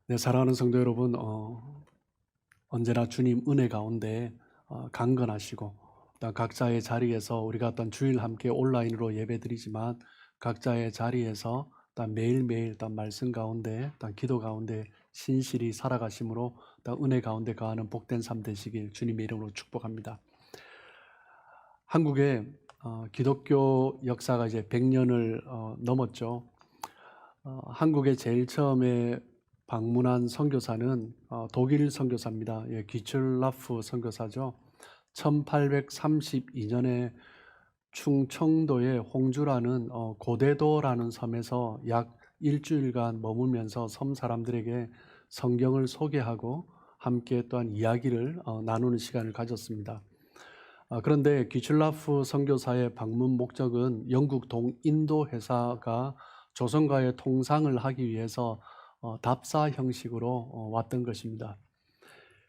네, 사랑하는 성도 여러분, 언제나 주님 은혜 가운데 강건하시고, 또 각자의 자리에서 우리가 어떤 주일 함께 온라인으로 예배드리지만 각자의 자리에서 또 매일매일 또 말씀 가운데 또 기도 가운데 신실히 살아가심으로 또 은혜 가운데 거하는 복된 삶 되시길 주님의 이름으로 축복합니다. 한국의 기독교 역사가 이제 100년을 넘었죠. 한국에 제일 처음에 방문한 선교사는 독일 선교사입니다. 예, 귀출라프 선교사죠. 1832년에 충청도의 홍주라는 고대도라는 섬에서 약 일주일간 머물면서 섬 사람들에게 성경을 소개하고 함께 또한 이야기를 나누는 시간을 가졌습니다. 그런데 귀출라프 선교사의 방문 목적은 영국 동인도 회사가 조선과의 통상을 하기 위해서 답사 형식으로 왔던 것입니다.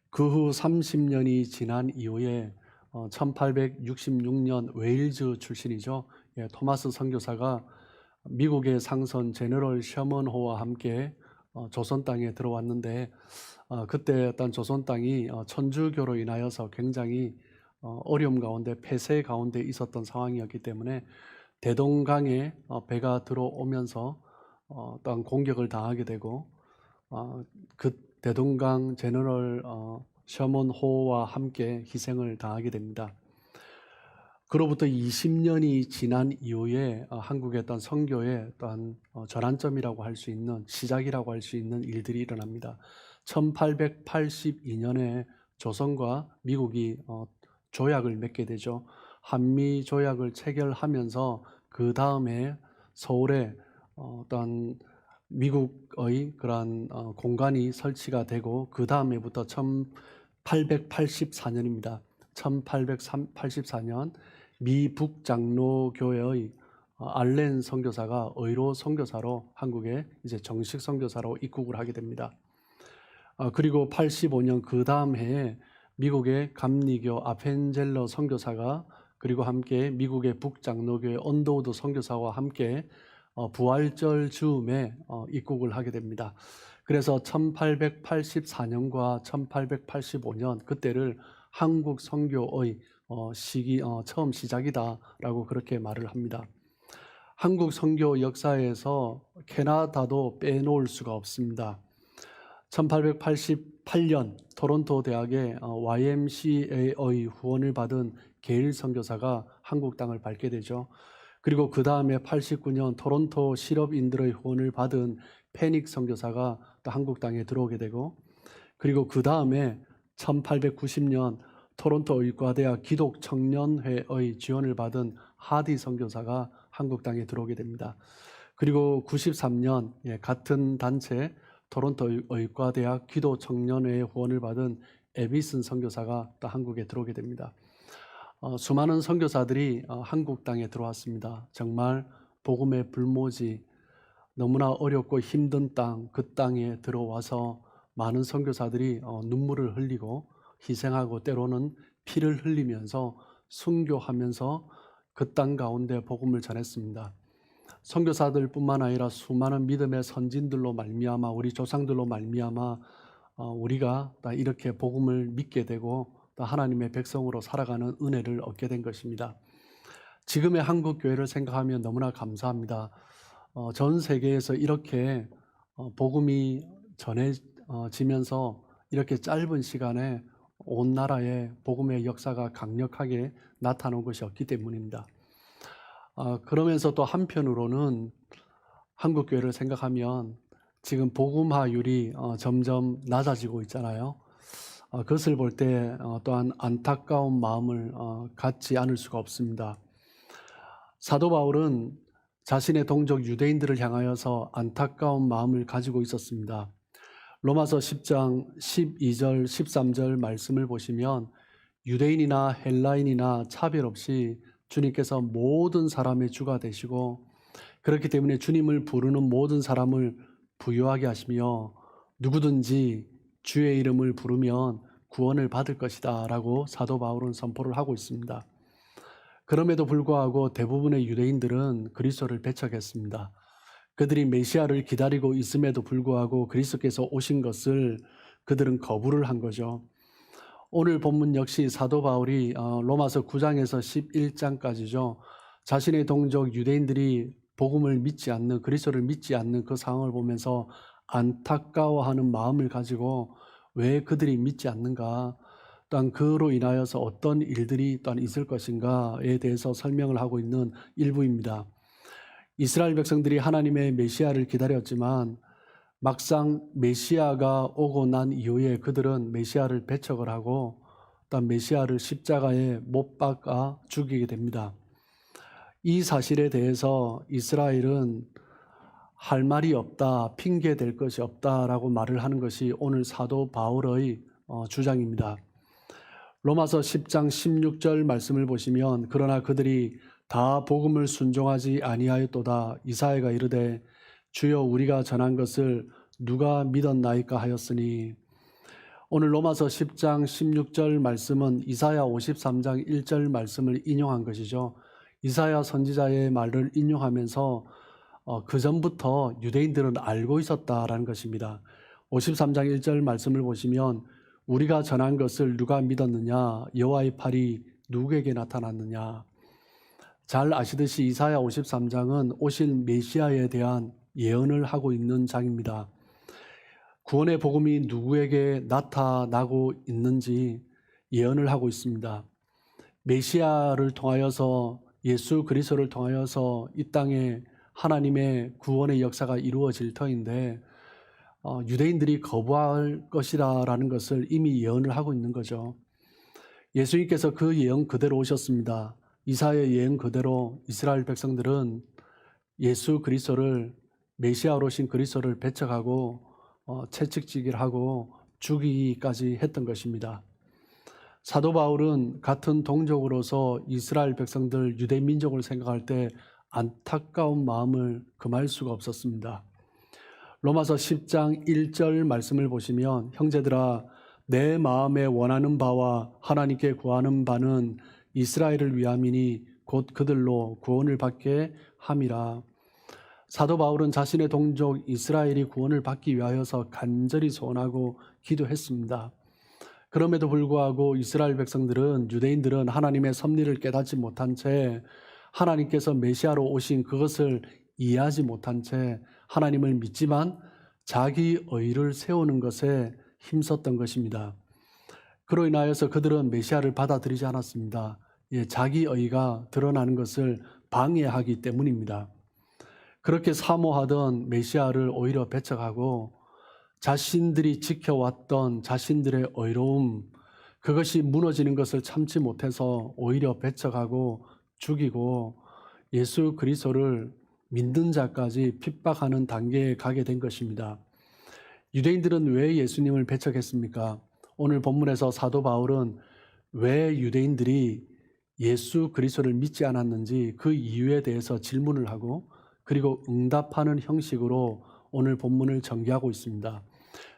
그 후 30년이 지난 이후에 1866년 웨일즈 출신이죠. 예, 토마스 선교사가 미국의 상선 제너럴 셔먼호와 함께 조선 땅에 들어왔는데 그때 어떤 조선 땅이 천주교로 인하여서 굉장히 어려움 가운데 폐쇄 가운데 있었던 상황이었기 때문에 대동강에 배가 들어오면서 또한 공격을 당하게 되고 그 대동강 제너럴 셔먼호와 함께 희생을 당하게 됩니다. 그로부터 20년이 지난 이후에 한국의 어떤 선교의 어떤 전환점이라고 할 수 있는 시작이라고 할 수 있는 일들이 일어납니다. 1882년에 조선과 미국이 조약을 맺게 되죠. 한미 조약을 체결하면서 그 다음에 서울에 어떤 미국의 그러한 공간이 설치가 되고 그 다음에부터 1884년입니다. 1884년 미북 장로교회의 알렌 선교사가 의로 선교사로 한국에 이제 정식 선교사로 입국을 하게 됩니다. 그리고 85년 그 다음 해에 미국의 감리교 아펜젤러 선교사가 그리고 함께 미국의 북장로교회 언더우드 선교사와 함께 부활절 즈음에 입국을 하게 됩니다. 그래서 1884년과 1885년 그때를 한국 선교의 시기 처음 시작이다라고 그렇게 말을 합니다. 한국 선교 역사에서 캐나다도 빼놓을 수가 없습니다. 1888년 토론토 대학의 YMCA의 후원을 받은 게일 선교사가 한국 땅을 밟게 되죠. 그리고 그 다음에 89년 토론토 실업인들의 후원을 받은 패닉 선교사가 또 한국 땅에 들어오게 되고, 그리고 그 다음에 1890년 토론토 의과대학 기독청년회의 지원을 받은 하디 선교사가 한국 땅에 들어오게 됩니다. 그리고 93년 같은 단체 토론토 의과대학 기도청년회의 후원을 받은 에비슨 선교사가 또 한국에 들어오게 됩니다. 수많은 선교사들이 한국 땅에 들어왔습니다. 정말 복음의 불모지, 너무나 어렵고 힘든 땅, 그 땅에 들어와서 많은 선교사들이 눈물을 흘리고 희생하고 때로는 피를 흘리면서 순교하면서 그 땅 가운데 복음을 전했습니다. 선교사들뿐만 아니라 수많은 믿음의 선진들로 말미암아 우리 조상들로 말미암아 우리가 이렇게 복음을 믿게 되고 또 하나님의 백성으로 살아가는 은혜를 얻게 된 것입니다. 지금의 한국 교회를 생각하면 너무나 감사합니다. 전 세계에서 이렇게 복음이 전해지면서 이렇게 짧은 시간에 온 나라에 복음의 역사가 강력하게 나타난 것이 없기 때문입니다. 그러면서 또 한편으로는 한국 교회를 생각하면 지금 복음화율이 점점 낮아지고 있잖아요. 그것을 볼 때 또한 안타까운 마음을 갖지 않을 수가 없습니다. 사도 바울은 자신의 동족 유대인들을 향하여서 안타까운 마음을 가지고 있었습니다. 로마서 10장 12절 13절 말씀을 보시면 유대인이나 헬라인이나 차별 없이 주님께서 모든 사람의 주가 되시고 그렇기 때문에 주님을 부르는 모든 사람을 부유하게 하시며 누구든지 주의 이름을 부르면 구원을 받을 것이다 라고 사도 바울은 선포를 하고 있습니다. 그럼에도 불구하고 대부분의 유대인들은 그리스도를 배척했습니다. 그들이 메시아를 기다리고 있음에도 불구하고 그리스도께서 오신 것을 그들은 거부를 한 거죠. 오늘 본문 역시 사도 바울이 로마서 9장에서 11장까지죠. 자신의 동족 유대인들이 복음을 믿지 않는, 그리스도를 믿지 않는 그 상황을 보면서 안타까워하는 마음을 가지고 왜 그들이 믿지 않는가, 또한 그로 인하여서 어떤 일들이 또한 있을 것인가에 대해서 설명을 하고 있는 일부입니다. 이스라엘 백성들이 하나님의 메시아를 기다렸지만 막상 메시아가 오고 난 이후에 그들은 메시아를 배척을 하고 또한 메시아를 십자가에 못 박아 죽이게 됩니다. 이 사실에 대해서 이스라엘은 할 말이 없다, 핑계 댈 것이 없다라고 말을 하는 것이 오늘 사도 바울의 주장입니다. 로마서 10장 16절 말씀을 보시면 그러나 그들이 다 복음을 순종하지 아니하였도다. 이사야가 이르되 주여 우리가 전한 것을 누가 믿었나이까 하였으니, 오늘 로마서 10장 16절 말씀은 이사야 53장 1절 말씀을 인용한 것이죠. 이사야 선지자의 말을 인용하면서 그 전부터 유대인들은 알고 있었다라는 것입니다. 53장 1절 말씀을 보시면 우리가 전한 것을 누가 믿었느냐, 여호와의 팔이 누구에게 나타났느냐. 잘 아시듯이 이사야 53장은 오실 메시아에 대한 예언을 하고 있는 장입니다. 구원의 복음이 누구에게 나타나고 있는지 예언을 하고 있습니다. 메시아를 통하여서, 예수 그리스도를 통하여서 이 땅에 하나님의 구원의 역사가 이루어질 터인데 유대인들이 거부할 것이라는 것을 이미 예언을 하고 있는 거죠. 예수님께서 그 예언 그대로 오셨습니다. 이사야의 예언 그대로 이스라엘 백성들은 예수 그리스도를, 메시아로 오신 그리스도를 배척하고 채찍질하고 죽이기까지 했던 것입니다. 사도 바울은 같은 동족으로서 이스라엘 백성들, 유대 민족을 생각할 때 안타까운 마음을 금할 수가 없었습니다. 로마서 10장 1절 말씀을 보시면 형제들아 내 마음에 원하는 바와 하나님께 구하는 바는 이스라엘을 위함이니 곧 그들로 구원을 받게 함이라. 사도 바울은 자신의 동족 이스라엘이 구원을 받기 위하여서 간절히 소원하고 기도했습니다. 그럼에도 불구하고 이스라엘 백성들은, 유대인들은 하나님의 섭리를 깨닫지 못한 채, 하나님께서 메시아로 오신 그것을 이해하지 못한 채 하나님을 믿지만 자기 의를 세우는 것에 힘썼던 것입니다. 그로 인하여서 그들은 메시아를 받아들이지 않았습니다. 자기 의가 드러나는 것을 방해하기 때문입니다. 그렇게 사모하던 메시아를 오히려 배척하고 자신들이 지켜왔던 자신들의 의로움, 그것이 무너지는 것을 참지 못해서 오히려 배척하고 죽이고 예수 그리스도를 믿는 자까지 핍박하는 단계에 가게 된 것입니다. 유대인들은 왜 예수님을 배척했습니까? 오늘 본문에서 사도 바울은 왜 유대인들이 예수 그리스도를 믿지 않았는지 그 이유에 대해서 질문을 하고 그리고 응답하는 형식으로 오늘 본문을 전개하고 있습니다.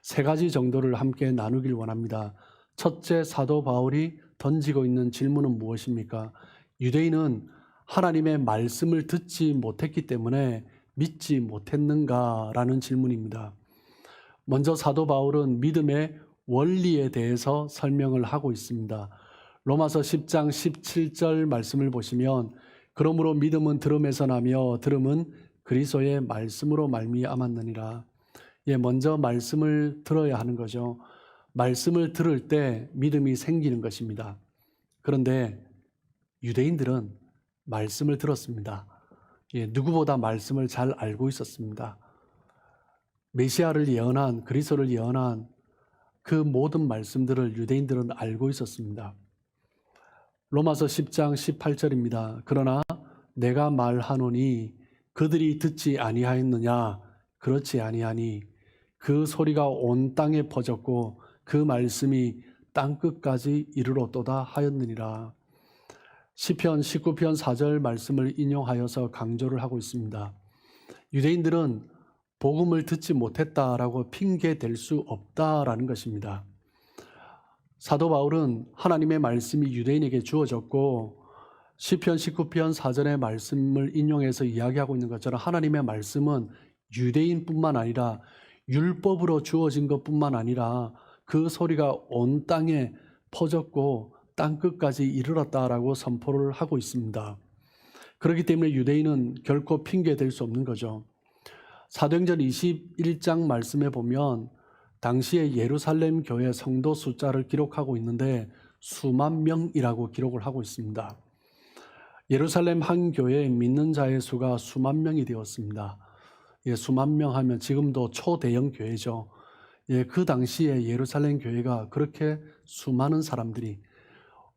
세 가지 정도를 함께 나누길 원합니다. 첫째, 사도 바울이 던지고 있는 질문은 무엇입니까? 유대인은 하나님의 말씀을 듣지 못했기 때문에 믿지 못했는가라는 질문입니다. 먼저 사도 바울은 믿음의 원리에 대해서 설명을 하고 있습니다. 로마서 10장 17절 말씀을 보시면 그러므로 믿음은 들음에서 나며 들음은 그리스도의 말씀으로 말미암았느니라. 먼저 말씀을 들어야 하는 거죠. 말씀을 들을 때 믿음이 생기는 것입니다. 그런데 유대인들은 말씀을 들었습니다. 누구보다 말씀을 잘 알고 있었습니다. 메시아를 예언한, 그리스도를 예언한 그 모든 말씀들을 유대인들은 알고 있었습니다. 로마서 10장 18절입니다. 그러나 내가 말하노니 그들이 듣지 아니하였느냐? 그렇지 아니하니 그 소리가 온 땅에 퍼졌고 그 말씀이 땅끝까지 이르렀도다 하였느니라. 시편 19편 4절 말씀을 인용하여서 강조를 하고 있습니다. 유대인들은 복음을 듣지 못했다라고 핑계댈 수 없다라는 것입니다. 사도 바울은 하나님의 말씀이 유대인에게 주어졌고 시편 19편 4절의 말씀을 인용해서 이야기하고 있는 것처럼 하나님의 말씀은 유대인뿐만 아니라 율법으로 주어진 것뿐만 아니라 그 소리가 온 땅에 퍼졌고 땅끝까지 이르렀다라고 선포를 하고 있습니다. 그렇기 때문에 유대인은 결코 핑계될 수 없는 거죠. 사도행전 21장 말씀에 보면 당시에 예루살렘 교회 성도 숫자를 기록하고 있는데 수만 명이라고 기록을 하고 있습니다. 예루살렘 한 교회에 믿는 자의 수가 수만 명이 되었습니다. 수만 명 하면 지금도 초대형 교회죠. 그 당시에 예루살렘 교회가 그렇게 수많은 사람들이,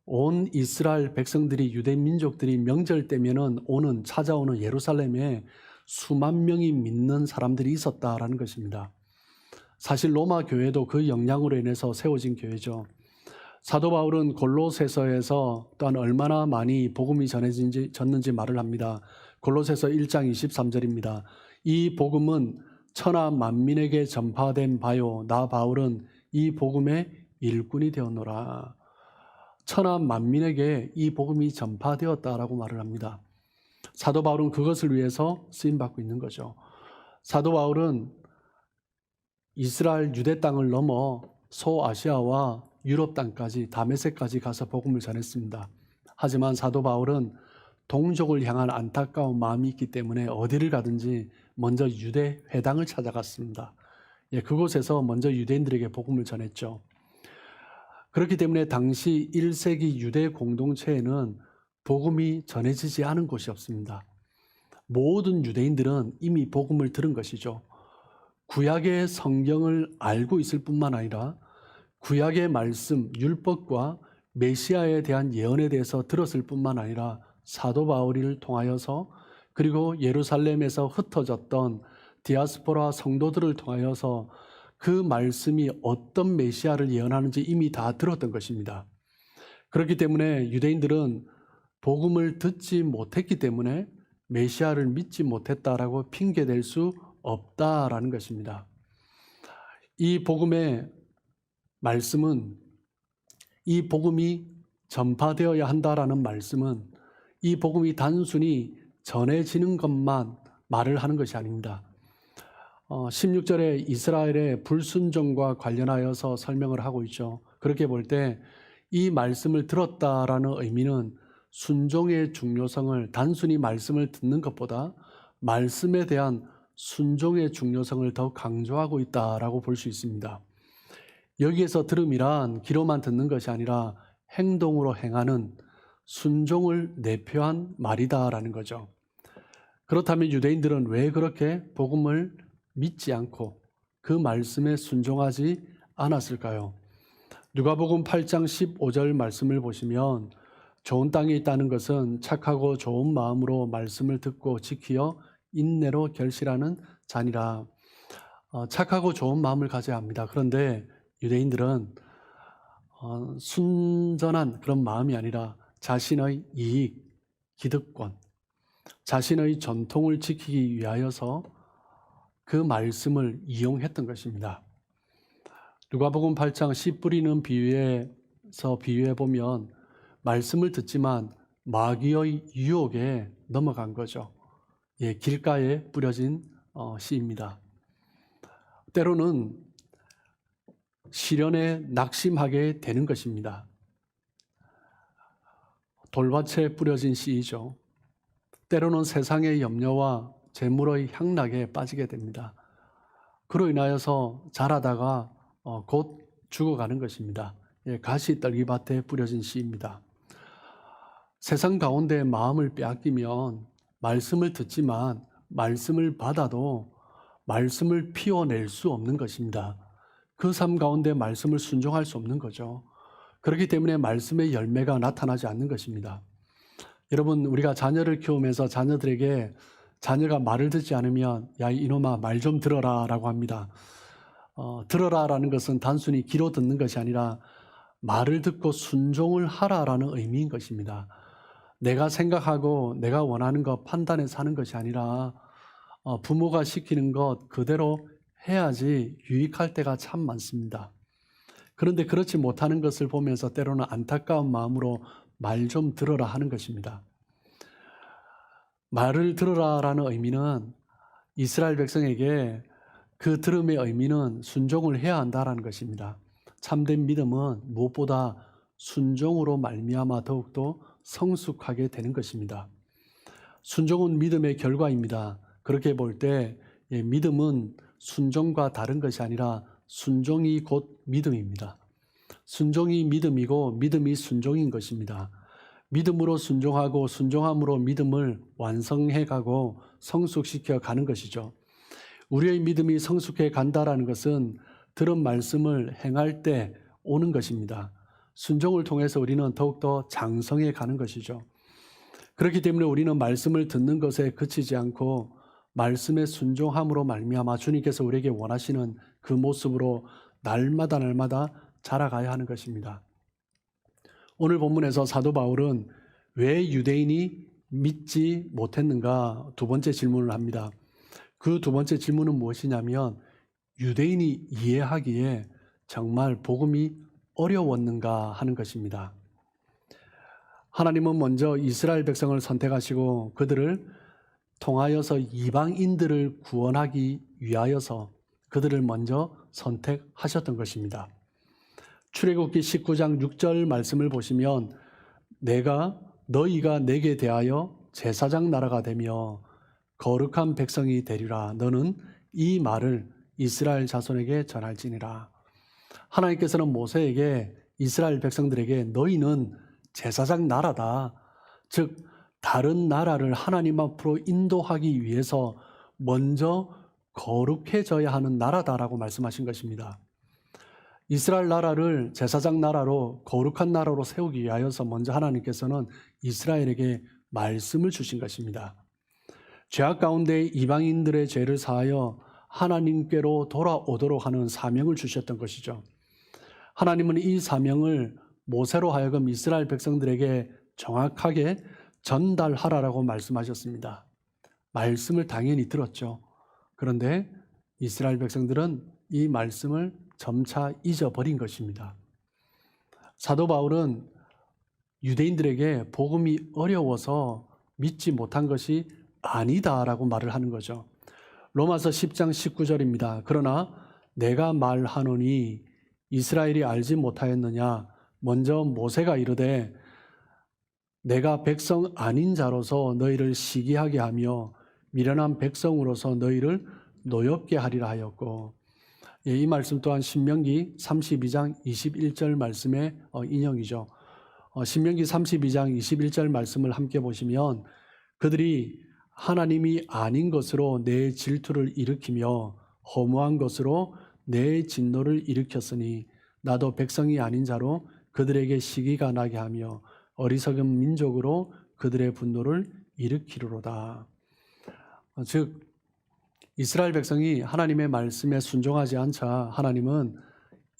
온 이스라엘 백성들이, 유대 민족들이 명절 때면은 찾아오는 예루살렘에 수만 명이 믿는 사람들이 있었다라는 것입니다. 사실 로마 교회도 그 영향으로 인해서 세워진 교회죠. 사도 바울은 골로새서에서 또한 얼마나 많이 복음이 전해졌는지 말을 합니다. 골로새서 1장 23절입니다. 이 복음은 천하 만민에게 전파된 바요, 나 바울은 이 복음의 일꾼이 되었노라. 천하 만민에게 이 복음이 전파되었다라고 말을 합니다. 사도 바울은 그것을 위해서 쓰임받고 있는 거죠. 사도 바울은 이스라엘 유대 땅을 넘어 소아시아와 유럽 땅까지, 다메섹까지 가서 복음을 전했습니다. 하지만 사도 바울은 동족을 향한 안타까운 마음이 있기 때문에 어디를 가든지 먼저 유대 회당을 찾아갔습니다. 그곳에서 먼저 유대인들에게 복음을 전했죠. 그렇기 때문에 당시 1세기 유대 공동체에는 복음이 전해지지 않은 곳이 없습니다. 모든 유대인들은 이미 복음을 들은 것이죠. 구약의 성경을 알고 있을 뿐만 아니라 구약의 말씀, 율법과 메시아에 대한 예언에 대해서 들었을 뿐만 아니라 사도 바울을 통하여서, 그리고 예루살렘에서 흩어졌던 디아스포라 성도들을 통하여서 그 말씀이 어떤 메시아를 예언하는지 이미 다 들었던 것입니다. 그렇기 때문에 유대인들은 복음을 듣지 못했기 때문에 메시아를 믿지 못했다라고 핑계댈 수 없다라는 것입니다. 이 복음의 말씀은, 이 복음이 전파되어야 한다라는 말씀은 이 복음이 단순히 전해지는 것만 말을 하는 것이 아닙니다. 16절에 이스라엘의 불순종과 관련하여서 설명을 하고 있죠. 그렇게 볼 때 이 말씀을 들었다라는 의미는 순종의 중요성을, 단순히 말씀을 듣는 것보다 말씀에 대한 순종의 중요성을 더 강조하고 있다라고 볼 수 있습니다. 여기에서 들음이란 귀로만 듣는 것이 아니라 행동으로 행하는 순종을 내표한 말이다라는 거죠. 그렇다면 유대인들은 왜 그렇게 복음을 믿지 않고 그 말씀에 순종하지 않았을까요? 누가복음 8장 15절 말씀을 보시면 좋은 땅에 있다는 것은 착하고 좋은 마음으로 말씀을 듣고 지키어 인내로 결실하는 자니라. 착하고 좋은 마음을 가져야 합니다. 그런데 유대인들은 순전한 그런 마음이 아니라 자신의 이익, 기득권, 자신의 전통을 지키기 위하여서 그 말씀을 이용했던 것입니다. 누가복음 8장 씨 뿌리는 비유에서 비유해 보면 말씀을 듣지만 마귀의 유혹에 넘어간 거죠. 길가에 뿌려진 씨입니다. 때로는 시련에 낙심하게 되는 것입니다. 돌밭에 뿌려진 씨이죠. 때로는 세상의 염려와 재물의 향락에 빠지게 됩니다. 그로 인하여서 자라다가 곧 죽어가는 것입니다. 가시 떨기밭에 뿌려진 씨입니다. 세상 가운데 마음을 빼앗기면 말씀을 듣지만 말씀을 받아도 말씀을 피워낼 수 없는 것입니다. 그 삶 가운데 말씀을 순종할 수 없는 거죠. 그렇기 때문에 말씀의 열매가 나타나지 않는 것입니다. 여러분, 우리가 자녀를 키우면서 자녀들에게, 자녀가 말을 듣지 않으면 야 이놈아 말 좀 들어라 라고 합니다. 들어라라는 것은 단순히 귀로 듣는 것이 아니라 말을 듣고 순종을 하라라는 의미인 것입니다. 내가 생각하고 내가 원하는 것 판단해서 하는 것이 아니라 부모가 시키는 것 그대로 해야지 유익할 때가 참 많습니다. 그런데 그렇지 못하는 것을 보면서 때로는 안타까운 마음으로 말 좀 들어라 하는 것입니다. 말을 들어라라는 의미는 이스라엘 백성에게 그 들음의 의미는 순종을 해야 한다라는 것입니다. 참된 믿음은 무엇보다 순종으로 말미암아 더욱더 성숙하게 되는 것입니다. 순종은 믿음의 결과입니다. 그렇게 볼 때 믿음은 순종과 다른 것이 아니라 순종이 곧 믿음입니다. 순종이 믿음이고 믿음이 순종인 것입니다. 믿음으로 순종하고 순종함으로 믿음을 완성해 가고 성숙시켜 가는 것이죠. 우리의 믿음이 성숙해 간다라는 것은 들은 말씀을 행할 때 오는 것입니다. 순종을 통해서 우리는 더욱더 장성해 가는 것이죠. 그렇기 때문에 우리는 말씀을 듣는 것에 그치지 않고 말씀에 순종함으로 말미암아 주님께서 우리에게 원하시는 그 모습으로 날마다 자라가야 하는 것입니다. 오늘 본문에서 사도 바울은 왜 유대인이 믿지 못했는가 두 번째 질문을 합니다. 그 두 번째 질문은 무엇이냐면 유대인이 이해하기에 정말 복음이 어려웠는가 하는 것입니다. 하나님은 먼저 이스라엘 백성을 선택하시고 그들을 통하여서 이방인들을 구원하기 위하여서 그들을 먼저 선택하셨던 것입니다. 출애굽기 19장 6절 말씀을 보시면 너희가 내게 대하여 제사장 나라가 되며 거룩한 백성이 되리라. 너는 이 말을 이스라엘 자손에게 전할지니라. 하나님께서는 모세에게 이스라엘 백성들에게 너희는 제사장 나라다. 즉 다른 나라를 하나님 앞으로 인도하기 위해서 먼저 거룩해져야 하는 나라다라고 말씀하신 것입니다. 이스라엘 나라를 제사장 나라로 거룩한 나라로 세우기 위하여서 먼저 하나님께서는 이스라엘에게 말씀을 주신 것입니다. 죄악 가운데 이방인들의 죄를 사하여 하나님께로 돌아오도록 하는 사명을 주셨던 것이죠. 하나님은 이 사명을 모세로 하여금 이스라엘 백성들에게 정확하게 전달하라라고 말씀하셨습니다. 말씀을 당연히 들었죠. 그런데 이스라엘 백성들은 이 말씀을 점차 잊어버린 것입니다. 사도 바울은 유대인들에게 복음이 어려워서 믿지 못한 것이 아니다라고 말을 하는 거죠. 로마서 10장 19절입니다. 그러나 내가 말하노니 이스라엘이 알지 못하였느냐? 먼저 모세가 이르되 내가 백성 아닌 자로서 너희를 시기하게 하며 미련한 백성으로서 너희를 노엽게 하리라 하였고, 이 말씀 또한 신명기 32장 21절 말씀의 인용이죠. 신명기 32장 21절 말씀을 함께 보시면 그들이 하나님이 아닌 것으로 내 질투를 일으키며 허무한 것으로 내 진노를 일으켰으니 나도 백성이 아닌 자로 그들에게 시기가 나게 하며 어리석은 민족으로 그들의 분노를 일으키리로다. 즉 이스라엘 백성이 하나님의 말씀에 순종하지 않자 하나님은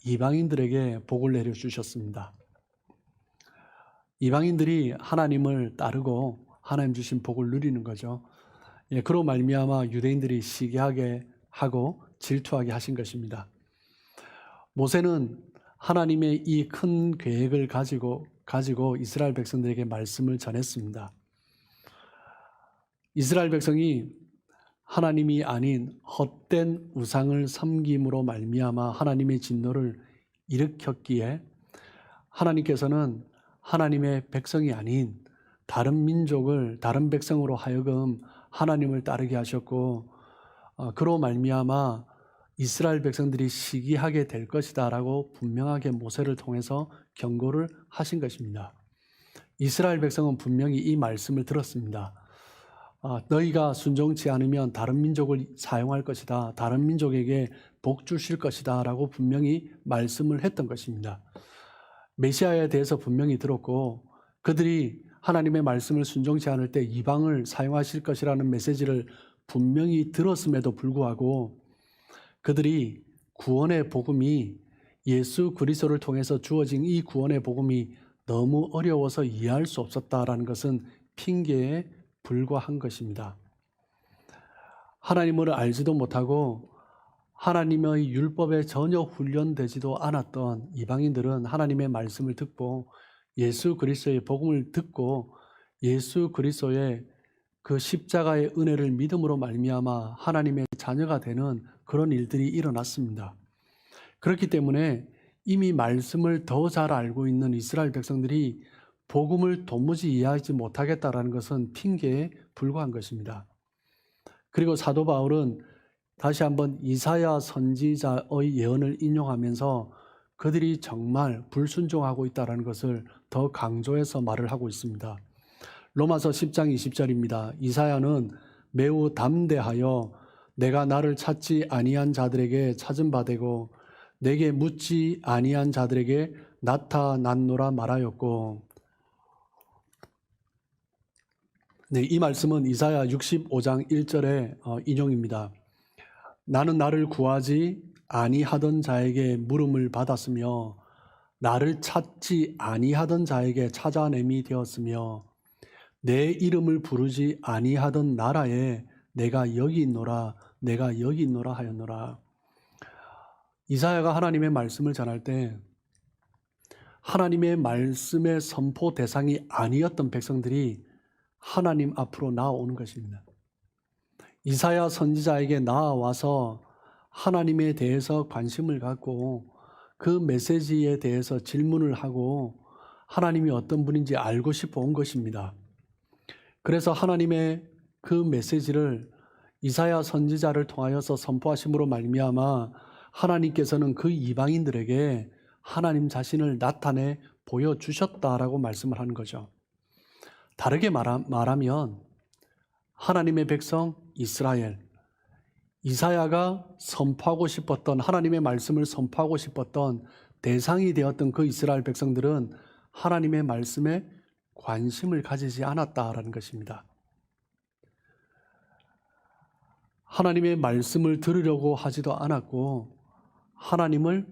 이방인들에게 복을 내려주셨습니다. 이방인들이 하나님을 따르고 하나님 주신 복을 누리는 거죠. 그로 말미암아 유대인들이 시기하게 하고 질투하게 하신 것입니다. 모세는 하나님의 이 큰 계획을 가지고 이스라엘 백성들에게 말씀을 전했습니다. 이스라엘 백성이 하나님이 아닌 헛된 우상을 섬김으로 말미암아 하나님의 진노를 일으켰기에 하나님께서는 하나님의 백성이 아닌 다른 민족을 다른 백성으로 하여금 하나님을 따르게 하셨고 그로 말미암아 이스라엘 백성들이 시기하게 될 것이다 라고 분명하게 모세를 통해서 경고를 하신 것입니다. 이스라엘 백성은 분명히 이 말씀을 들었습니다. 너희가 순종치 않으면 다른 민족을 사용할 것이다. 다른 민족에게 복 주실 것이다 라고 분명히 말씀을 했던 것입니다. 메시아에 대해서 분명히 들었고 그들이 하나님의 말씀을 순종치 않을 때 이방을 사용하실 것이라는 메시지를 분명히 들었음에도 불구하고 그들이 구원의 복음이 예수 그리스도를 통해서 주어진 이 구원의 복음이 너무 어려워서 이해할 수 없었다라는 것은 핑계에 불과한 것입니다. 하나님을 알지도 못하고 하나님의 율법에 전혀 훈련되지도 않았던 이방인들은 하나님의 말씀을 듣고 예수 그리스도의 복음을 듣고 예수 그리스도의 그 십자가의 은혜를 믿음으로 말미암아 하나님의 자녀가 되는 그런 일들이 일어났습니다. 그렇기 때문에 이미 말씀을 더 잘 알고 있는 이스라엘 백성들이 복음을 도무지 이해하지 못하겠다라는 것은 핑계에 불과한 것입니다. 그리고 사도 바울은 다시 한번 이사야 선지자의 예언을 인용하면서 그들이 정말 불순종하고 있다는 것을 더 강조해서 말을 하고 있습니다. 로마서 10장 20절입니다. 이사야는 매우 담대하여 내가 나를 찾지 아니한 자들에게 찾은 바 되고 내게 묻지 아니한 자들에게 나타났노라 말하였고, 네, 이 말씀은 이사야 65장 1절의 인용입니다. 나는 나를 구하지 아니하던 자에게 물음을 받았으며 나를 찾지 아니하던 자에게 찾아냄이 되었으며 내 이름을 부르지 아니하던 나라에 내가 여기 있노라 내가 여기 있노라 하였노라. 이사야가 하나님의 말씀을 전할 때 하나님의 말씀의 선포 대상이 아니었던 백성들이 하나님 앞으로 나아오는 것입니다. 이사야 선지자에게 나아와서 하나님에 대해서 관심을 갖고 그 메시지에 대해서 질문을 하고 하나님이 어떤 분인지 알고 싶어 온 것입니다. 그래서 하나님의 그 메시지를 이사야 선지자를 통하여서 선포하심으로 말미암아 하나님께서는 그 이방인들에게 하나님 자신을 나타내 보여주셨다라고 말씀을 하는 거죠. 다르게 말하면 하나님의 백성 이스라엘, 이사야가 선포하고 싶었던 하나님의 말씀을 선포하고 싶었던 대상이 되었던 그 이스라엘 백성들은 하나님의 말씀에 관심을 가지지 않았다라는 것입니다. 하나님의 말씀을 들으려고 하지도 않았고 하나님을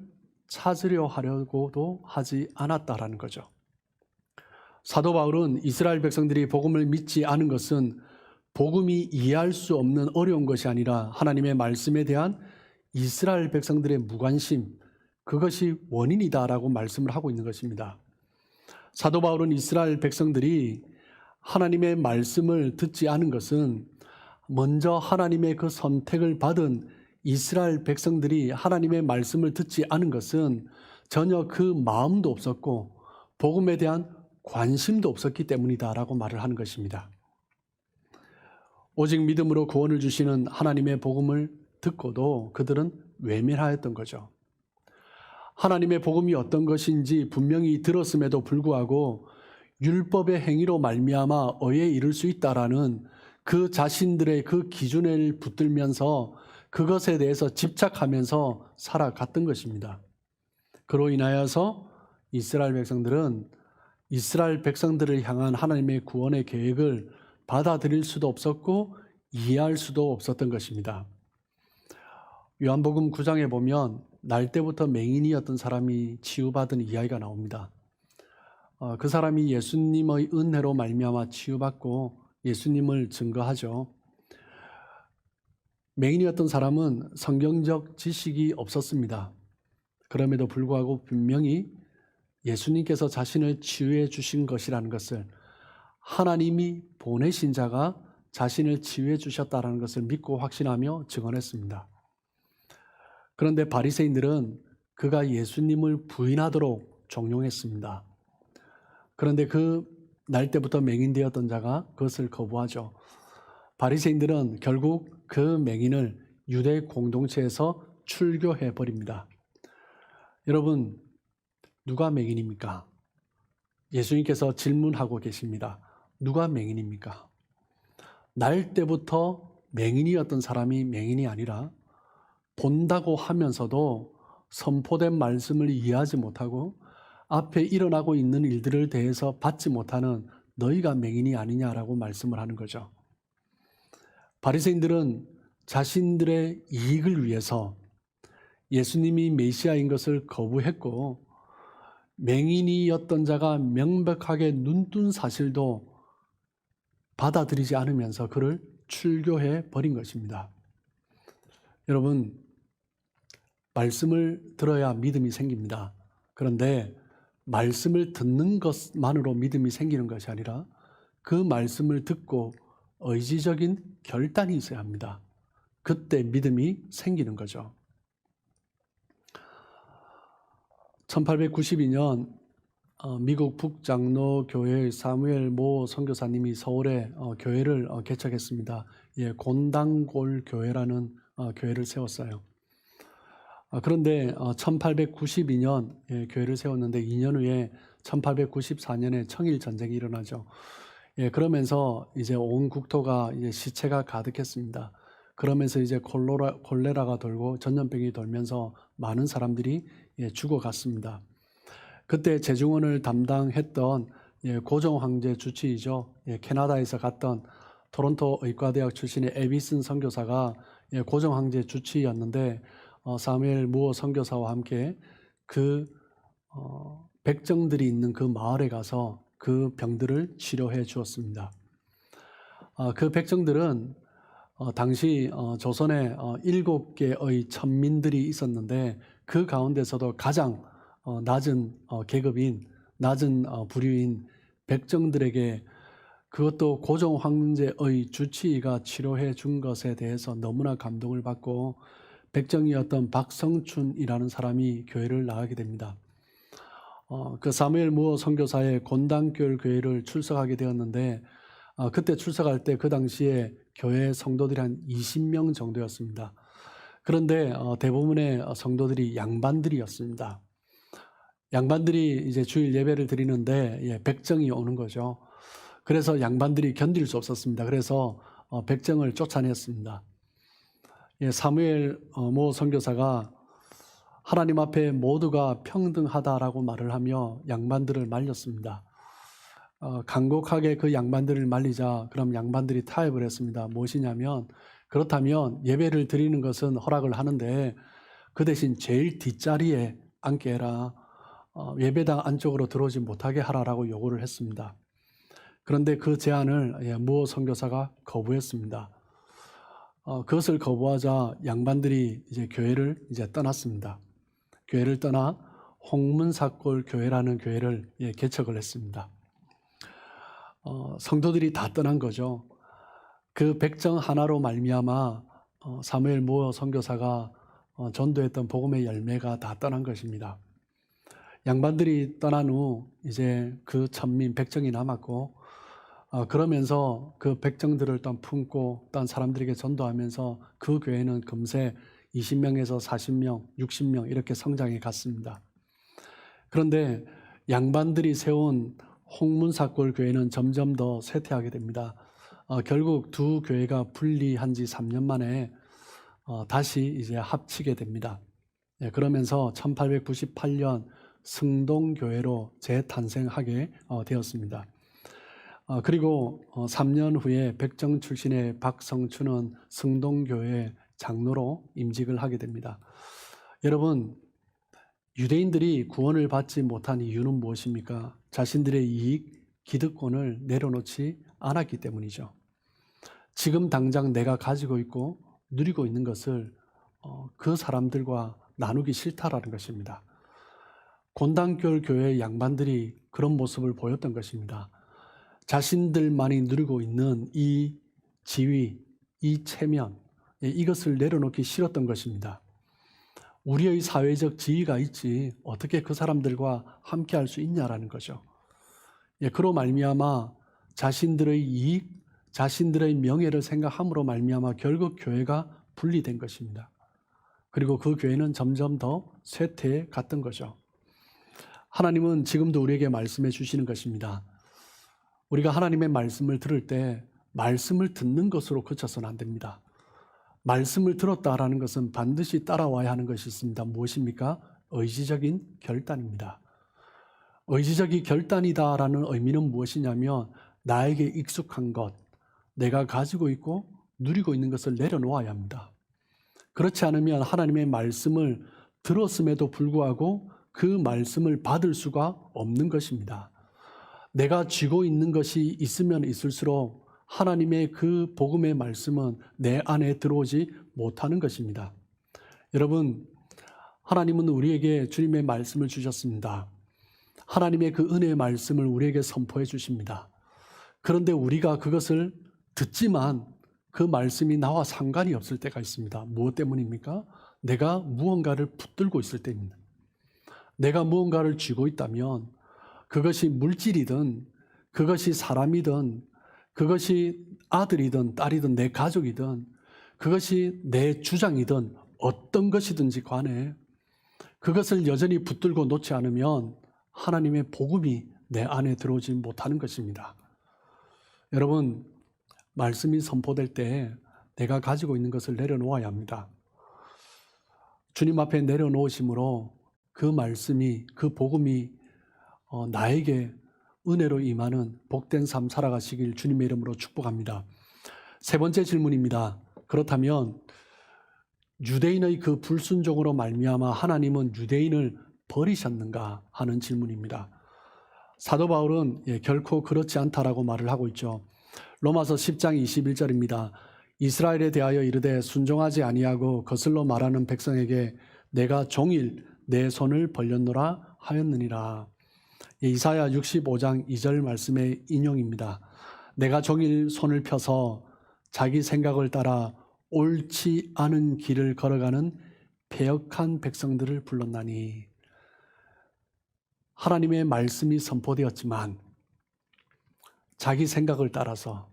찾으려 하려고도 하지 않았다라는 거죠. 사도 바울은 이스라엘 백성들이 복음을 믿지 않은 것은 복음이 이해할 수 없는 어려운 것이 아니라 하나님의 말씀에 대한 이스라엘 백성들의 무관심, 그것이 원인이다라고 말씀을 하고 있는 것입니다. 사도 바울은 이스라엘 백성들이 하나님의 말씀을 듣지 않은 것은 먼저 하나님의 그 선택을 받은 이스라엘 백성들이 하나님의 말씀을 듣지 않은 것은 전혀 그 마음도 없었고 복음에 대한 관심도 없었기 때문이다라고 말을 하는 것입니다. 오직 믿음으로 구원을 주시는 하나님의 복음을 듣고도 그들은 외면하였던 거죠. 하나님의 복음이 어떤 것인지 분명히 들었음에도 불구하고 율법의 행위로 말미암아 의에 이를 수 있다라는 그 자신들의 그 기준을 붙들면서 그것에 대해서 집착하면서 살아갔던 것입니다. 그로 인하여서 이스라엘 백성들은 이스라엘 백성들을 향한 하나님의 구원의 계획을 받아들일 수도 없었고 이해할 수도 없었던 것입니다. 요한복음 9장에 보면 날 때부터 맹인이었던 사람이 치유받은 이야기가 나옵니다. 그 사람이 예수님의 은혜로 말미암아 치유받고 예수님을 증거하죠. 맹인이었던 사람은 성경적 지식이 없었습니다. 그럼에도 불구하고 분명히 예수님께서 자신을 치유해 주신 것이라는 것을, 하나님이 보내신 자가 자신을 치유해 주셨다는 것을 믿고 확신하며 증언했습니다. 그런데 바리새인들은 그가 예수님을 부인하도록 종용했습니다. 그런데 그 날 때부터 맹인되었던 자가 그것을 거부하죠. 바리새인들은 결국 그 맹인을 유대 공동체에서 출교해 버립니다. 여러분, 누가 맹인입니까? 예수님께서 질문하고 계십니다. 누가 맹인입니까? 날 때부터 맹인이었던 사람이 맹인이 아니라 본다고 하면서도 선포된 말씀을 이해하지 못하고 앞에 일어나고 있는 일들을 대해서 받지 못하는 너희가 맹인이 아니냐라고 말씀을 하는 거죠. 바리새인들은 자신들의 이익을 위해서 예수님이 메시아인 것을 거부했고 맹인이었던 자가 명백하게 눈뜬 사실도 받아들이지 않으면서 그를 출교해 버린 것입니다. 여러분, 말씀을 들어야 믿음이 생깁니다. 그런데 말씀을 듣는 것만으로 믿음이 생기는 것이 아니라 그 말씀을 듣고 의지적인 결단이 있어야 합니다. 그때 믿음이 생기는 거죠. 1892년 미국 북장로교회의 사무엘 모 선교사님이 서울에 교회를 개척했습니다. 곤당골 교회라는 교회를 세웠어요. 그런데 1892년 교회를 세웠는데 2년 후에 1894년에 청일 전쟁이 일어나죠. 그러면서 이제 온 국토가 이제 시체가 가득했습니다. 그러면서 이제 콜레라가 돌고 전염병이 돌면서 많은 사람들이 죽어갔습니다. 그때 재중원을 담당했던 고종 황제 주치의죠. 캐나다에서 갔던 토론토 의과대학 출신의 에비슨 선교사가 고종 황제 주치의였는데 사무엘 무어 선교사와 함께 그 백정들이 있는 그 마을에 가서 그 병들을 치료해 주었습니다. 그 백정들은 당시 조선에 7개의 천민들이 있었는데 그 가운데서도 가장 낮은 계급인, 낮은 부류인 백정들에게 그것도 고종 황제의 주치의가 치료해 준 것에 대해서 너무나 감동을 받고 백정이었던 박성춘이라는 사람이 교회를 나가게 됩니다. 그 사무엘 무어 선교사의 곤당교회 교회를 출석하게 되었는데 그때 출석할 때 그 당시에 교회 성도들이 한 20명 정도였습니다. 그런데 대부분의 성도들이 양반들이었습니다. 양반들이 이제 주일 예배를 드리는데 백정이 오는 거죠. 그래서 양반들이 견딜 수 없었습니다. 그래서 백정을 쫓아냈습니다. 사무엘 모 선교사가 하나님 앞에 모두가 평등하다라고 말을 하며 양반들을 말렸습니다. 간곡하게 그 양반들을 말리자 그럼 양반들이 타협을 했습니다. 무엇이냐면 그렇다면 예배를 드리는 것은 허락을 하는데 그 대신 제일 뒷자리에 앉게 해라. 예배당 안쪽으로 들어오지 못하게 하라라고 요구를 했습니다. 그런데 그 제안을 무어 선교사가 거부했습니다. 그것을 거부하자 양반들이 이제 교회를 이제 떠났습니다. 교회를 떠나 홍문사골 교회라는 교회를 개척을 했습니다. 성도들이 다 떠난 거죠. 그 백정 하나로 말미암아 사무엘 무어 선교사가 전도했던 복음의 열매가 다 떠난 것입니다. 양반들이 떠난 후 이제 그 천민 백정이 남았고 그러면서 그 백정들을 또 품고 딴 사람들에게 전도하면서 그 교회는 금세 20명에서 40명, 60명 이렇게 성장해 갔습니다. 그런데 양반들이 세운 홍문사골 교회는 점점 더 쇠퇴하게 됩니다. 결국 두 교회가 분리한 지 3년 만에 다시 이제 합치게 됩니다. 그러면서 1898년 승동교회로 재탄생하게 되었습니다. 그리고 3년 후에 백정 출신의 박성춘은 승동교회 장로로 임직을 하게 됩니다. 여러분, 유대인들이 구원을 받지 못한 이유는 무엇입니까? 자신들의 이익, 기득권을 내려놓지 않았기 때문이죠. 지금 당장 내가 가지고 있고 누리고 있는 것을 그 사람들과 나누기 싫다라는 것입니다. 곤당교회 교회의 양반들이 그런 모습을 보였던 것입니다. 자신들만이 누리고 있는 이 지위, 이 체면, 이것을 내려놓기 싫었던 것입니다. 우리의 사회적 지위가 있지 어떻게 그 사람들과 함께 할 수 있냐라는 거죠. 그로 말미암아 자신들의 이익, 자신들의 명예를 생각함으로 말미암아 결국 교회가 분리된 것입니다. 그리고 그 교회는 점점 더 쇠퇴해 갔던 거죠. 하나님은 지금도 우리에게 말씀해 주시는 것입니다. 우리가 하나님의 말씀을 들을 때 말씀을 듣는 것으로 그쳐서는 안 됩니다. 말씀을 들었다라는 것은 반드시 따라와야 하는 것이 있습니다. 무엇입니까? 의지적인 결단입니다. 의지적인 결단이다라는 의미는 무엇이냐면 나에게 익숙한 것, 내가 가지고 있고 누리고 있는 것을 내려놓아야 합니다. 그렇지 않으면 하나님의 말씀을 들었음에도 불구하고 그 말씀을 받을 수가 없는 것입니다. 내가 쥐고 있는 것이 있으면 있을수록 하나님의 그 복음의 말씀은 내 안에 들어오지 못하는 것입니다. 여러분, 하나님은 우리에게 주님의 말씀을 주셨습니다. 하나님의 그 은혜의 말씀을 우리에게 선포해 주십니다. 그런데 우리가 그것을 듣지만 그 말씀이 나와 상관이 없을 때가 있습니다. 무엇 때문입니까? 내가 무언가를 붙들고 있을 때입니다. 내가 무언가를 쥐고 있다면 그것이 물질이든 그것이 사람이든 그것이 아들이든 딸이든 내 가족이든 그것이 내 주장이든 어떤 것이든지 간에 그것을 여전히 붙들고 놓지 않으면 하나님의 복음이 내 안에 들어오지 못하는 것입니다. 여러분, 말씀이 선포될 때 내가 가지고 있는 것을 내려놓아야 합니다. 주님 앞에 내려놓으심으로 그 말씀이, 그 복음이 나에게 은혜로 임하는 복된 삶 살아가시길 주님의 이름으로 축복합니다. 세 번째 질문입니다. 그렇다면 유대인의 그 불순종으로 말미암아 하나님은 유대인을 버리셨는가 하는 질문입니다. 사도 바울은 결코 그렇지 않다라고 말을 하고 있죠. 로마서 10장 21절입니다. 이스라엘에 대하여 이르되 순종하지 아니하고 거슬러 말하는 백성에게 내가 종일 내 손을 벌렸노라 하였느니라. 이사야 65장 2절 말씀의 인용입니다. 내가 종일 손을 펴서 자기 생각을 따라 옳지 않은 길을 걸어가는 패역한 백성들을 불렀나니. 하나님의 말씀이 선포되었지만 자기 생각을 따라서,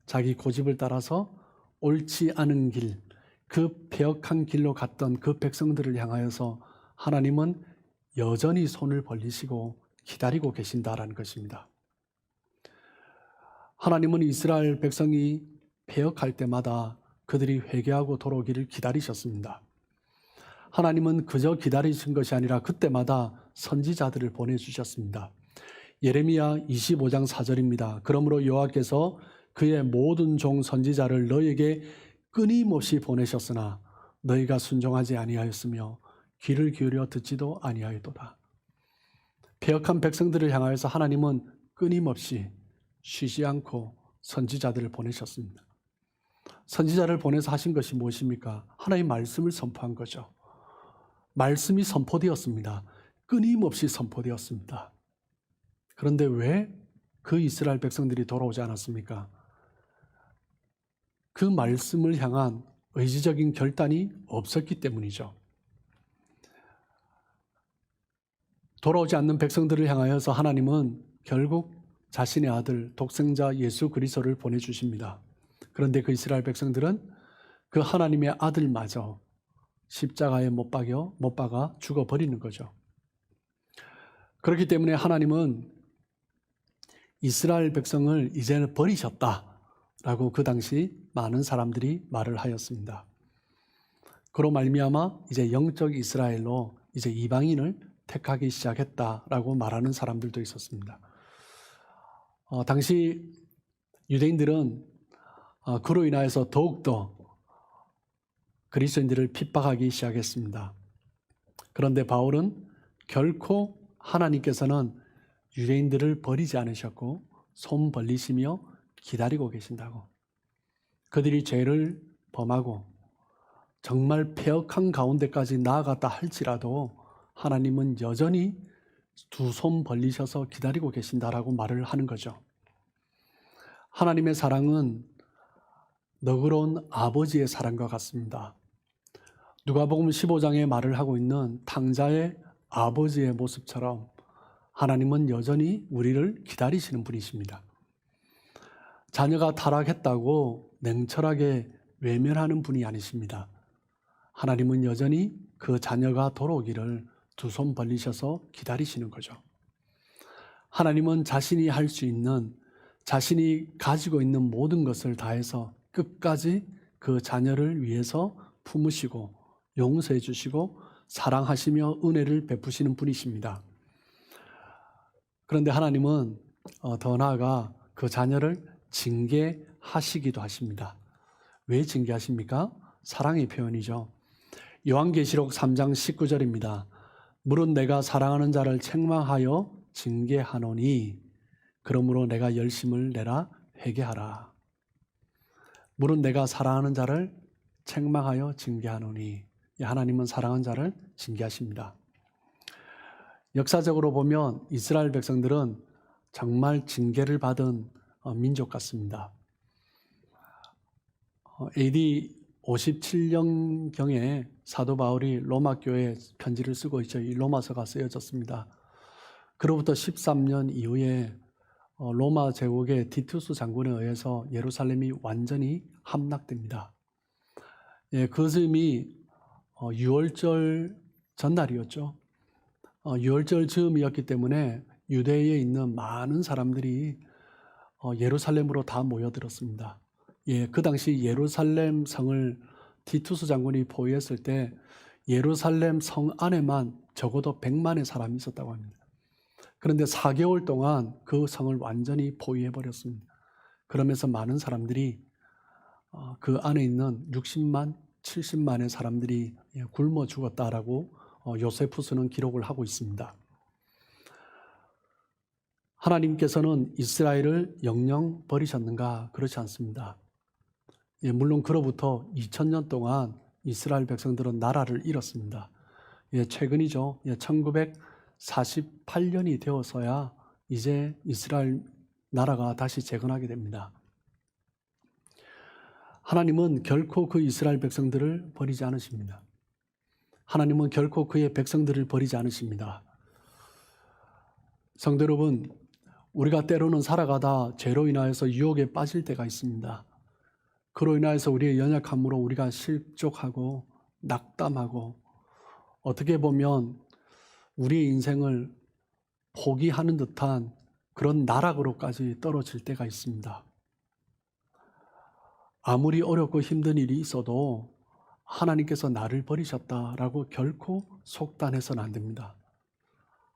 자기 고집을 따라서 옳지 않은 길, 그 패역한 길로 갔던 그 백성들을 향하여서 하나님은 여전히 손을 벌리시고 기다리고 계신다라는 것입니다. 하나님은 이스라엘 백성이 패역할 때마다 그들이 회개하고 돌아오기를 기다리셨습니다. 하나님은 그저 기다리신 것이 아니라 그때마다 선지자들을 보내주셨습니다. 예레미야 25장 4절입니다. 그러므로 여호와께서 그의 모든 종 선지자를 너에게 끊임없이 보내셨으나 너희가 순종하지 아니하였으며 귀를 기울여 듣지도 아니하였도다. 패역한 백성들을 향하여서 하나님은 끊임없이 쉬지 않고 선지자들을 보내셨습니다. 선지자를 보내서 하신 것이 무엇입니까? 하나님의 말씀을 선포한 거죠. 말씀이 선포되었습니다. 끊임없이 선포되었습니다. 그런데 왜 그 이스라엘 백성들이 돌아오지 않았습니까? 그 말씀을 향한 의지적인 결단이 없었기 때문이죠. 돌아오지 않는 백성들을 향하여서 하나님은 결국 자신의 아들 독생자 예수 그리스도를 보내주십니다. 그런데 그 이스라엘 백성들은 그 하나님의 아들마저 십자가에 못 박아 죽어버리는 거죠. 그렇기 때문에 하나님은 이스라엘 백성을 이제는 버리셨다라고 그 당시 많은 사람들이 말을 하였습니다. 그로 말미암아 이제 영적 이스라엘로 이제 이방인을 택하기 시작했다라고 말하는 사람들도 있었습니다. 당시 유대인들은 그로 인하여서 더욱더 그리스도인들을 핍박하기 시작했습니다. 그런데 바울은 결코 하나님께서는 유대인들을 버리지 않으셨고 손 벌리시며 기다리고 계신다고. 그들이 죄를 범하고 정말 패역한 가운데까지 나아갔다 할지라도 하나님은 여전히 두 손 벌리셔서 기다리고 계신다라고 말을 하는 거죠. 하나님의 사랑은 너그러운 아버지의 사랑과 같습니다. 누가복음 15장에 말을 하고 있는 탕자의 아버지의 모습처럼 하나님은 여전히 우리를 기다리시는 분이십니다. 자녀가 타락했다고 냉철하게 외면하는 분이 아니십니다. 하나님은 여전히 그 자녀가 돌아오기를 두 손 벌리셔서 기다리시는 거죠. 하나님은 자신이 할 수 있는, 자신이 가지고 있는 모든 것을 다해서 끝까지 그 자녀를 위해서 품으시고 용서해 주시고 사랑하시며 은혜를 베푸시는 분이십니다. 그런데 하나님은 더 나아가 그 자녀를 징계하시기도 하십니다. 왜 징계하십니까? 사랑의 표현이죠. 요한계시록 3장 19절입니다. 물은 내가 사랑하는 자를 책망하여 징계하노니 그러므로 내가 열심을 내라 회개하라. 물은 내가 사랑하는 자를 책망하여 징계하노니, 하나님은 사랑하는 자를 징계하십니다. 역사적으로 보면 이스라엘 백성들은 정말 징계를 받은 민족 같습니다. AD 57년경에 사도 바울이 로마 교회에 편지를 쓰고 있죠. 이 로마서가 쓰여졌습니다. 그로부터 13년 이후에 로마 제국의 디투스 장군에 의해서 예루살렘이 완전히 함락됩니다. 예, 그 즈음이 유월절 전날이었죠. 유월절 즈음이었기 때문에 유대에 있는 많은 사람들이 예루살렘으로 다 모여들었습니다. 예, 그 당시 예루살렘 성을 디투스 장군이 포위했을 때 예루살렘 성 안에만 적어도 100만의 사람이 있었다고 합니다. 그런데 4개월 동안 그 성을 완전히 포위해버렸습니다. 그러면서 많은 사람들이 그 안에 있는 60만, 70만의 사람들이 굶어 죽었다라고 요세푸스는 기록을 하고 있습니다. 하나님께서는 이스라엘을 영영 버리셨는가? 그렇지 않습니다. 예, 물론 그로부터 2000년 동안 이스라엘 백성들은 나라를 잃었습니다. 예, 최근이죠. 예, 1948년이 되어서야 이제 이스라엘 나라가 다시 재건하게 됩니다. 하나님은 결코 그 이스라엘 백성들을 버리지 않으십니다. 하나님은 결코 그의 백성들을 버리지 않으십니다. 성도 여러분, 우리가 때로는 살아가다 죄로 인하여서 유혹에 빠질 때가 있습니다. 그로 인하여서 우리의 연약함으로 우리가 실족하고 낙담하고 어떻게 보면 우리의 인생을 포기하는 듯한 그런 나락으로까지 떨어질 때가 있습니다. 아무리 어렵고 힘든 일이 있어도 하나님께서 나를 버리셨다라고 결코 속단해서는 안 됩니다.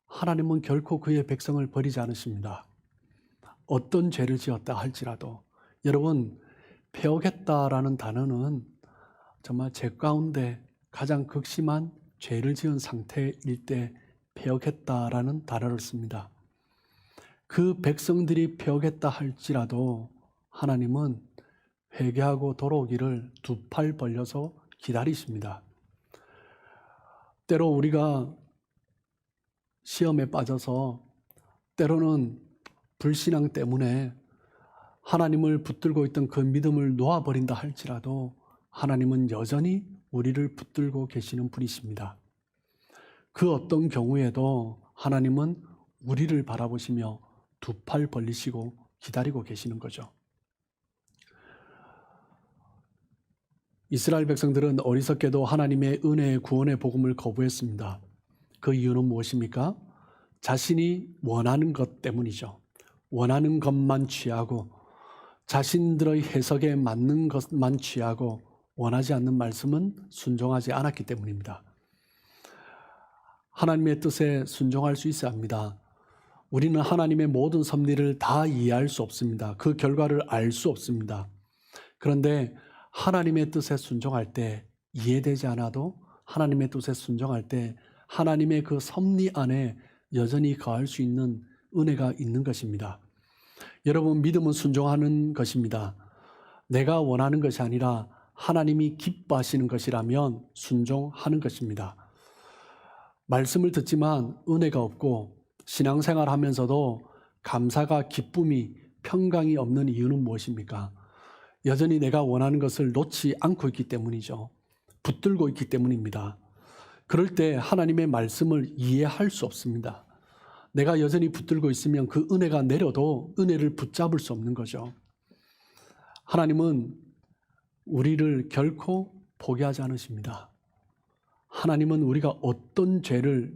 하나님은 결코 그의 백성을 버리지 않으십니다. 어떤 죄를 지었다 할지라도. 여러분, 패역했다라는 단어는 정말 죄 가운데 가장 극심한 죄를 지은 상태일 때 패역했다라는 단어를 씁니다. 그 백성들이 패역했다 할지라도 하나님은 회개하고 돌아오기를 두 팔 벌려서 기다리십니다. 때로 우리가 시험에 빠져서 때로는 불신앙 때문에 하나님을 붙들고 있던 그 믿음을 놓아버린다 할지라도 하나님은 여전히 우리를 붙들고 계시는 분이십니다. 그 어떤 경우에도 하나님은 우리를 바라보시며 두 팔 벌리시고 기다리고 계시는 거죠. 이스라엘 백성들은 어리석게도 하나님의 은혜의 구원의 복음을 거부했습니다. 그 이유는 무엇입니까? 자신이 원하는 것 때문이죠. 원하는 것만 취하고 자신들의 해석에 맞는 것만 취하고 원하지 않는 말씀은 순종하지 않았기 때문입니다. 하나님의 뜻에 순종할 수 있어야 합니다. 우리는 하나님의 모든 섭리를 다 이해할 수 없습니다. 그 결과를 알 수 없습니다. 그런데 하나님의 뜻에 순종할 때 이해되지 않아도 하나님의 뜻에 순종할 때 하나님의 그 섭리 안에 여전히 거할 수 있는 은혜가 있는 것입니다. 여러분, 믿음은 순종하는 것입니다. 내가 원하는 것이 아니라 하나님이 기뻐하시는 것이라면 순종하는 것입니다. 말씀을 듣지만 은혜가 없고 신앙생활 하면서도 감사가 기쁨이 평강이 없는 이유는 무엇입니까? 여전히 내가 원하는 것을 놓지 않고 있기 때문이죠. 붙들고 있기 때문입니다. 그럴 때 하나님의 말씀을 이해할 수 없습니다. 내가 여전히 붙들고 있으면 그 은혜가 내려도 은혜를 붙잡을 수 없는 거죠. 하나님은 우리를 결코 포기하지 않으십니다. 하나님은 우리가 어떤 죄를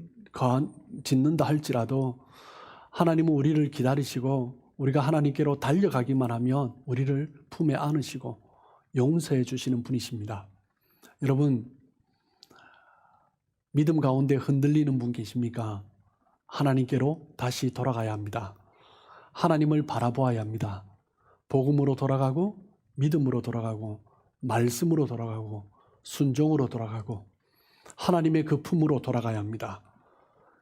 짓는다 할지라도 하나님은 우리를 기다리시고 우리가 하나님께로 달려가기만 하면 우리를 품에 안으시고 용서해 주시는 분이십니다. 여러분, 믿음 가운데 흔들리는 분 계십니까? 하나님께로 다시 돌아가야 합니다. 하나님을 바라보아야 합니다. 복음으로 돌아가고 믿음으로 돌아가고 말씀으로 돌아가고 순종으로 돌아가고 하나님의 그 품으로 돌아가야 합니다.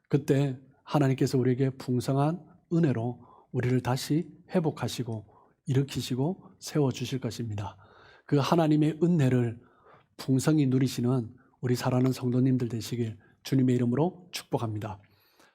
그때 하나님께서 우리에게 풍성한 은혜로 우리를 다시 회복하시고 일으키시고 세워주실 것입니다. 그 하나님의 은혜를 풍성히 누리시는 우리 사랑하는 성도님들 되시길 주님의 이름으로 축복합니다.